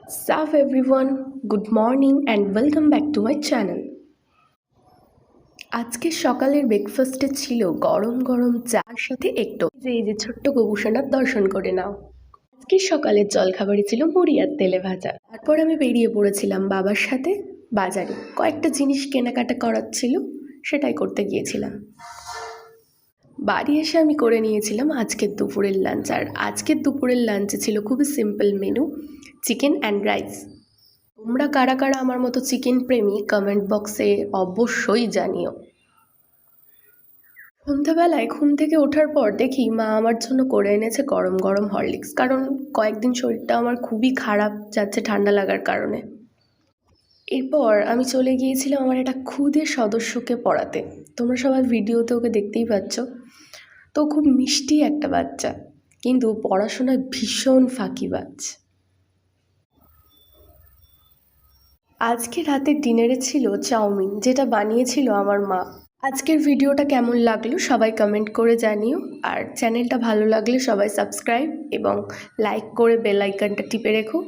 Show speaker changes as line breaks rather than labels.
Sup everyone, good morning and welcome back to my channel. আজকে সকালের ব্রেকফাস্টে ছিল গরম গরম চার সাথে একটু এই যে ছোট্ট গোবুসোনার দর্শন করে নাও। আজকে সকালের জলখাবারে ছিল মুড়ি আর তেলে ভাজা। তারপর আমি বেরিয়ে পড়েছিলাম বাবার সাথে বাজারে, কয়েকটা জিনিস কেনাকাটা করার ছিল, সেটাই করতে গিয়েছিলাম। বাড়ি এসে আমি করে নিয়েছিলাম আজকের দুপুরের লাঞ্চ, আর আজকের দুপুরের লাঞ্চে ছিল খুবই simple menu, chicken and rice. তোমরা কারা কারা আমার মতো চিকেন প্রেমী কমেন্ট বক্সে অবশ্যই জানিও। সন্ধ্যাবেলায় ঘুম থেকে ওঠার পর দেখি মা আমার জন্য করে এনেছে গরম গরম হরলিক্স, কারণ কয়েকদিন শরীরটা আমার খুবই খারাপ যাচ্ছে ঠান্ডা লাগার কারণে। এরপর আমি চলে গিয়েছিলাম আমার একটা খুদে সদস্যকে পড়াতে। তোমরা সবাই ভিডিওতে ওকে দেখতেই পাচ্ছ। তো খুব মিষ্টি একটা বাচ্চা, কিন্তু পড়াশোনায় ভীষণ ফাঁকিবাজ। আজকে রাতের ডিনারে ছিল চাউমিন, যেটা বানিয়েছিল আমার মা। আজকের ভিডিওটা কেমন লাগলো সবাই কমেন্ট করে জানিও, আর চ্যানেলটা ভালো লাগলে সবাই সাবস্ক্রাইব এবং লাইক করে বেল আইকনটা টিপে রেখো।